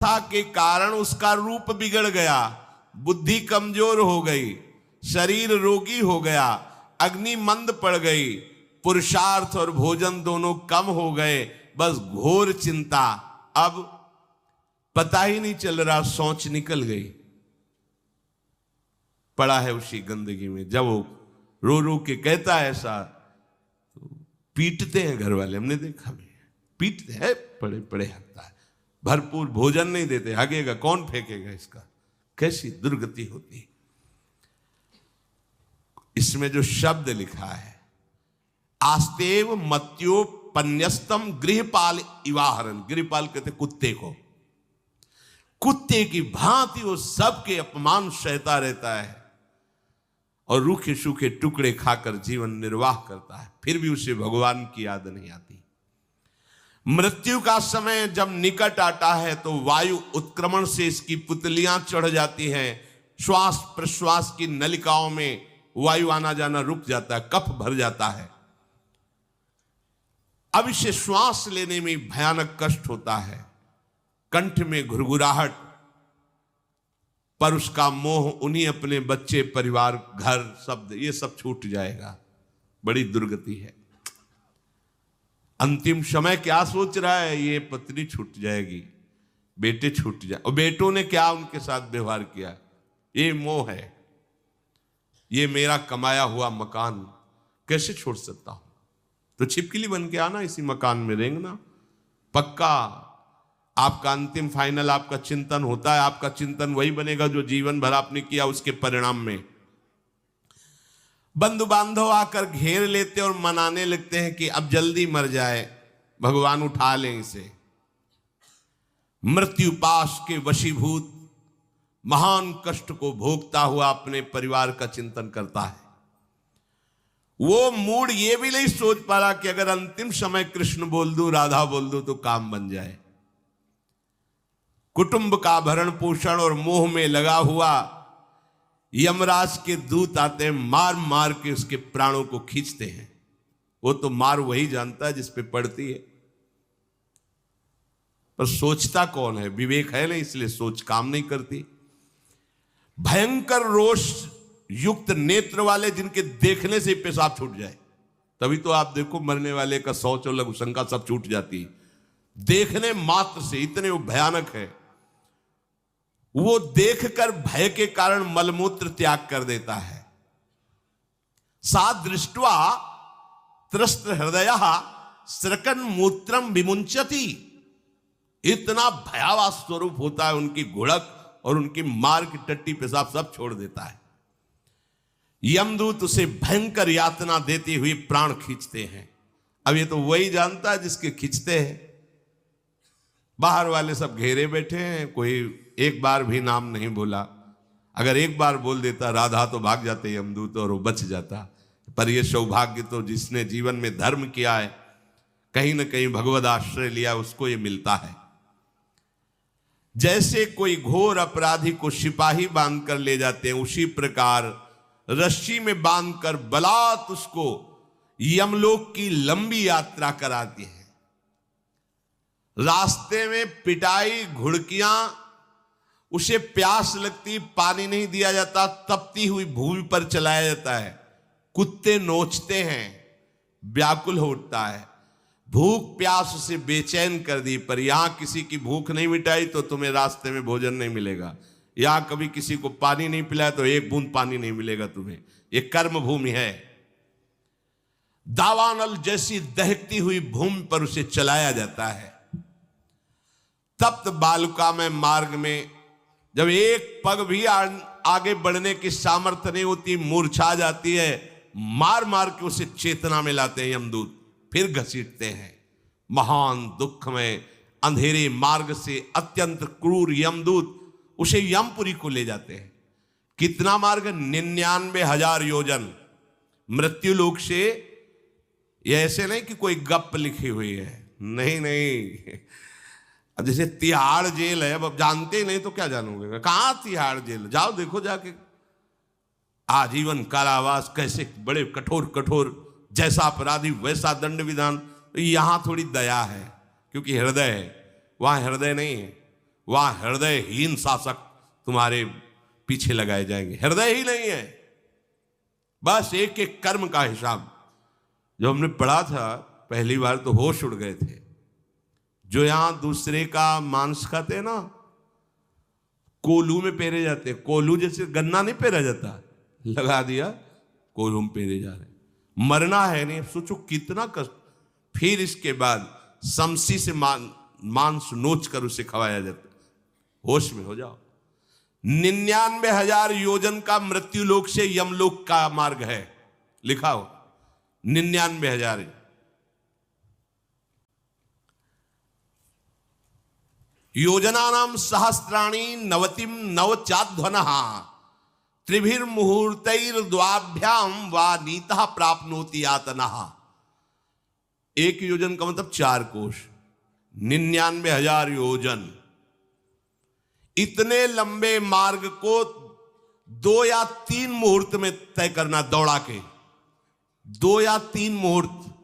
के कारण उसका रूप बिगड़ गया, बुद्धि कमजोर हो गई, शरीर रोगी हो गया, अग्नि मंद पड़ गई, पुरुषार्थ और भोजन दोनों कम हो गए, बस घोर चिंता। अब पता ही नहीं चल रहा, सोच निकल गई, पड़ा है उसी गंदगी में। जब वो रो रो के कहता है ऐसा, तो पीटते हैं घर वाले, हमने देखा भी, पीटते हैं, पड़े पड़े हकता है, भरपूर भोजन नहीं देते, हगेगा कौन, फेंकेगा इसका, कैसी दुर्गति होती। इसमें जो शब्द लिखा है, आस्तेव मत्योपन्यस्तम गृहपाल इवाहरन, गृहपाल कहते कुत्ते को, कुत्ते की भांति वो सबके अपमान सहता रहता है और रूखे सूखे टुकड़े खाकर जीवन निर्वाह करता है, फिर भी उसे भगवान की याद नहीं आती। मृत्यु का समय जब निकट आता है तो वायु उत्क्रमण से इसकी पुतलियां चढ़ जाती हैं, श्वास प्रश्वास की नलिकाओं में वायु आना जाना रुक जाता है, कफ भर जाता है। अब इसे श्वास लेने में भयानक कष्ट होता है, कंठ में घुरघुराहट, पर उसका मोह उन्हीं अपने बच्चे, परिवार, घर, शब्द, ये सब छूट जाएगा। बड़ी दुर्गति है। अंतिम समय क्या सोच रहा है, ये पत्नी छूट जाएगी, बेटे छूट जाए, और बेटों ने क्या उनके साथ व्यवहार किया, ये मोह है, ये मेरा कमाया हुआ मकान कैसे छोड़ सकता हूं, तो छिपकली बन के आना, इसी मकान में रेंगना। पक्का आपका अंतिम फाइनल आपका चिंतन होता है, आपका चिंतन वही बनेगा जो जीवन भर आपने किया, उसके परिणाम में बंधु बांधव आकर घेर लेते और मनाने लगते हैं कि अब जल्दी मर जाए, भगवान उठा लें इसे। मृत्यु पाश के वशीभूत महान कष्ट को भोगता हुआ अपने परिवार का चिंतन करता है। वो मूड ये भी नहीं सोच पा रहा कि अगर अंतिम समय कृष्ण बोल दूं, राधा बोल दूं तो काम बन जाए। कुटुंब का भरण पोषण और मोह में लगा हुआ यमराज के दूत आते हैं, मार मार के उसके प्राणों को खींचते हैं। वो तो मार वही जानता है जिस पे पड़ती है, पर सोचता कौन है, विवेक है नहीं, इसलिए सोच काम नहीं करती। भयंकर रोष युक्त नेत्र वाले, जिनके देखने से पेशाब छूट जाए, तभी तो आप देखो मरने वाले का शौच और लघु शंका सब छूट जाती है, देखने मात्र से, इतने वो भयानक है। वो देखकर भय के कारण मलमूत्र त्याग कर देता है। सा दृष्ट्वा त्रस्त हृदय स्रकन मूत्रम विमुंचति, इतना भयावह स्वरूप होता है उनकी घुड़क, और उनकी मार की टट्टी पेशाब सब छोड़ देता है। यमदूत उसे भयंकर यातना देते हुए प्राण खींचते हैं। अब ये तो वही जानता है जिसके खींचते हैं। बाहर वाले सब घेरे बैठे हैं, कोई एक बार भी नाम नहीं बोला। अगर एक बार बोल देता राधा तो भाग जाते यमदूत और वो बच जाता। पर ये सौभाग्य तो जिसने जीवन में धर्म किया है, कहीं ना कहीं भगवद आश्रय लिया, उसको ये मिलता है। जैसे कोई घोर अपराधी को सिपाही बांध कर ले जाते हैं, उसी प्रकार रस्सी में बांधकर बलात् उसको यमलोक की लंबी यात्रा कराती है। रास्ते में पिटाई, घुड़कियां, उसे प्यास लगती, पानी नहीं दिया जाता, तपती हुई भूमि पर चलाया जाता है, कुत्ते नोचते हैं, व्याकुल होता है, भूख प्यास उसे बेचैन कर दी। पर यहां किसी की भूख नहीं मिटाई तो तुम्हें रास्ते में भोजन नहीं मिलेगा। यहां कभी किसी को पानी नहीं पिलाया तो एक बूंद पानी नहीं मिलेगा तुम्हें। ये कर्म भूमि है। दावानल जैसी दहकती हुई भूमि पर उसे चलाया जाता है। तप्त बालुका में मार्ग में जब एक पग भी आगे बढ़ने की सामर्थ्य नहीं होती, मूर्छा जाती है, मार मार के उसे चेतना में लाते हैं यमदूत, फिर घसीटते हैं। महान दुख में अंधेरे मार्ग से अत्यंत क्रूर यमदूत उसे यमपुरी को ले जाते हैं। कितना मार्ग? 99,000 योजन मृत्यु लोक से। यह ऐसे नहीं कि कोई गप लिखी हुई है, नहीं नहीं। अब जैसे तिहाड़ जेल है, अब जानते ही नहीं तो क्या जानोगे, कहां तिहाड़ जेल, जाओ देखो जाके। आजीवन कारावास, कैसे बड़े कठोर कठोर, जैसा अपराधी वैसा दंड विधान। यहां थोड़ी दया है क्योंकि हृदय है, वहां हृदय नहीं है, वहां हृदयहीन शासक तुम्हारे पीछे लगाए जाएंगे। हृदय ही नहीं है, बस एक एक कर्म का हिसाब। जो हमने पढ़ा था पहली बार तो होश उड़ गए थे। जो यहां दूसरे का मांस खाते हैं ना, कोलू में पेरे जाते हैं। कोलू जैसे गन्ना नहीं पेरा जाता, लगा दिया कोलू में पेरे जा रहे। मरना है नहीं, सोचो कितना कष्ट। फिर इसके बाद समसी से मांस नोच कर उसे खवाया जाता। होश में हो जाओ। 99,000 योजन का मृत्यु लोक से यमलोक का मार्ग है, लिखा हो 99,000। योजनानाम सहस्राणी नवतिम नवचाध्वनः त्रिभिर्मुहूर्तैर्द्वाभ्याम वा नीतः प्राप्नोति यातनः। एक योजन का मतलब 4 कोश, 99,000 योजन। इतने लंबे मार्ग को 2 या 3 मुहूर्त में तय करना, दौड़ा के 2 या 3 मुहूर्त,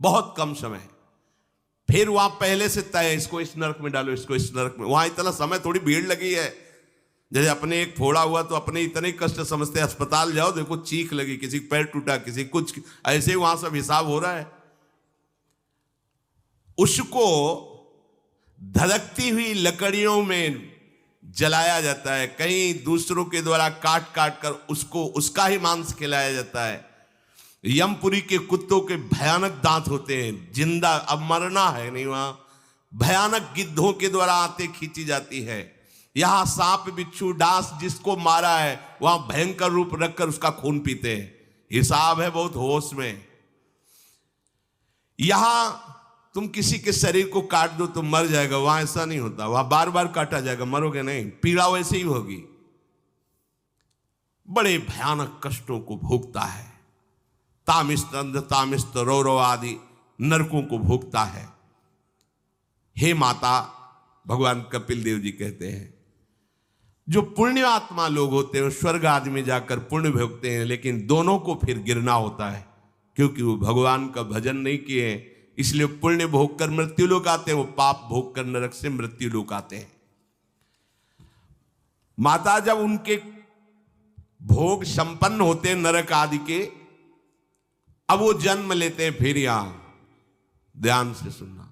बहुत कम समय। फिर वहां पहले से तय, इसको इस नरक में डालो, इसको इस नरक में। वहां इतना समय, थोड़ी भीड़ लगी है। जैसे अपने एक फोड़ा हुआ तो अपने इतने कष्ट समझते, अस्पताल जाओ देखो चीख लगी, किसी पैर टूटा, किसी कुछ, ऐसे वहां सब हिसाब हो रहा है। उसको धधकती हुई लकड़ियों में जलाया जाता है, कहीं दूसरों के द्वारा काट काट कर उसको उसका ही मांस खिलाया जाता है। यमपुरी के कुत्तों के भयानक दांत होते हैं, जिंदा, अब मरना है नहीं वहां। भयानक गिद्धों के द्वारा आते खींची जाती है। यहां सांप बिच्छू डांस जिसको मारा है वहां भयंकर रूप रखकर उसका खून पीते हैं। हिसाब है बहुत होश में। यहां तुम किसी के शरीर को काट दो तो मर जाएगा, वहां ऐसा नहीं होता। वहां बार बार काटा जाएगा, मरोगे नहीं, पीड़ा वैसे ही होगी। बड़े भयानक कष्टों को भोगता है। तामिस्त तामिस्त रौरव आदि नरकों को भोगता है। हे माता, भगवान कपिल देव जी कहते हैं, जो पुण्य आत्मा लोग होते हैं स्वर्ग आदि में जाकर पुण्य भोगते हैं, लेकिन दोनों को फिर गिरना होता है, क्योंकि वो भगवान का भजन नहीं किए, इसलिए पुण्य भोग कर मृत्यु लोक आते हैं, वो पाप भोग कर नरक से मृत्यु लोक आते हैं। माता जब उनके भोग संपन्न होते हैं नरक आदि के, अब वो जन्म लेते हैं। फिर यहां ध्यान से सुनना,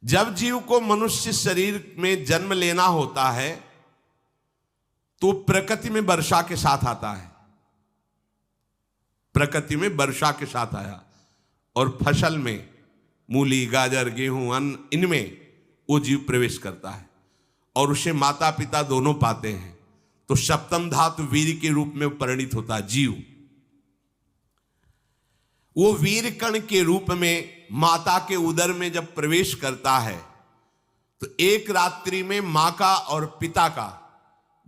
जब जीव को मनुष्य शरीर में जन्म लेना होता है तो प्रकृति में वर्षा के साथ आता है। प्रकृति में वर्षा के साथ आया, और फसल में मूली गाजर गेहूं अन्न, इनमें वो जीव प्रवेश करता है और उसे माता पिता दोनों पाते हैं। तो सप्तम धातु वीर के रूप में परिणित होता है जीव। वो वीर कण के रूप में माता के उदर में जब प्रवेश करता है तो एक रात्रि में मां का और पिता का,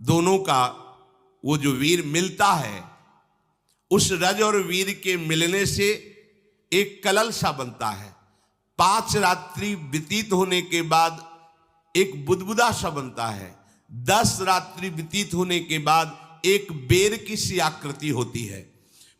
दोनों का वो जो वीर मिलता है, उस रज और वीर के मिलने से एक कलल सा बनता है। 5 रात्रि व्यतीत होने के बाद एक बुदबुदा सा बनता है। 10 रात्रि व्यतीत होने के बाद एक बेर की सी आकृति होती है।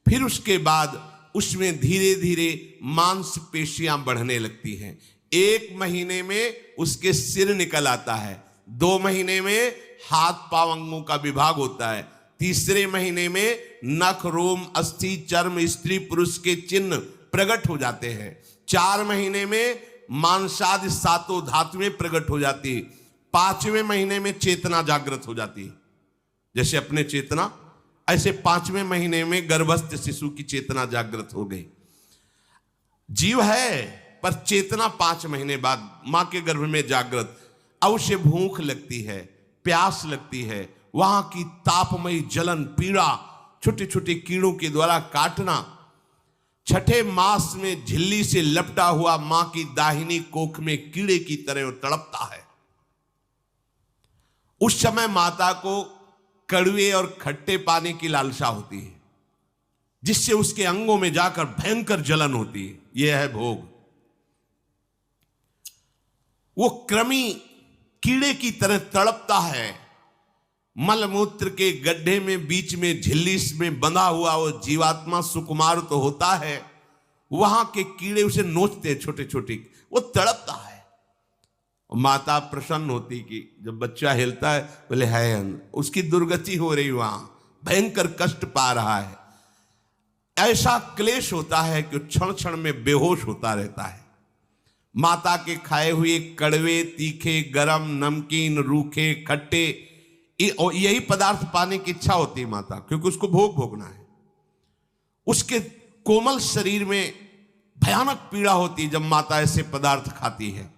फिर उसके बाद उसमें धीरे धीरे मांसपेशियां बढ़ने लगती हैं। 1 महीने में उसके सिर निकल आता है। 2 महीने में हाथ पांव अंगों का विभाग होता है। 3रे महीने में नख रोम अस्थि चर्म स्त्री पुरुष के चिन्ह प्रकट हो जाते हैं। 4 महीने में मांसादि 7 धातुएं प्रकट हो जाती है। 5वें महीने में चेतना जागृत हो जाती है। जैसे अपने चेतना, ऐसे 5वें महीने में गर्भस्थ शिशु की चेतना जागृत हो गई। जीव है पर चेतना 5 महीने बाद मां के गर्भ में जागृत। अब उसे भूख लगती है, प्यास लगती है, वहां की तापमयी जलन पीड़ा, छोटे छोटे कीड़ों के द्वारा काटना। 6ठे मास में झिल्ली से लपटा हुआ मां की दाहिनी कोख में कीड़े की तरह तड़पता है। उस समय माता को कड़वे और खट्टे पानी की लालसा होती है, जिससे उसके अंगों में जाकर भयंकर जलन होती है। यह है भोग। वो कृमि कीड़े की तरह तड़पता है। मलमूत्र के गड्ढे में बीच में झिल्ली में बंधा हुआ वो जीवात्मा सुकुमार तो होता है, वहां के कीड़े उसे नोचते हैं छोटे छोटे, वो तड़पता है। माता प्रसन्न होती कि जब बच्चा हिलता है, बोले है उसकी दुर्गति हो रही, वहां भयंकर कष्ट पा रहा है। ऐसा क्लेश होता है कि क्षण क्षण में बेहोश होता रहता है। माता के खाए हुए कड़वे, तीखे, गरम, नमकीन, रूखे, खट्टे, यही पदार्थ पाने की इच्छा होती है माता, क्योंकि उसको भोग भोगना है। उसके कोमल शरीर में भयानक पीड़ा होती है जब माता ऐसे पदार्थ खाती है।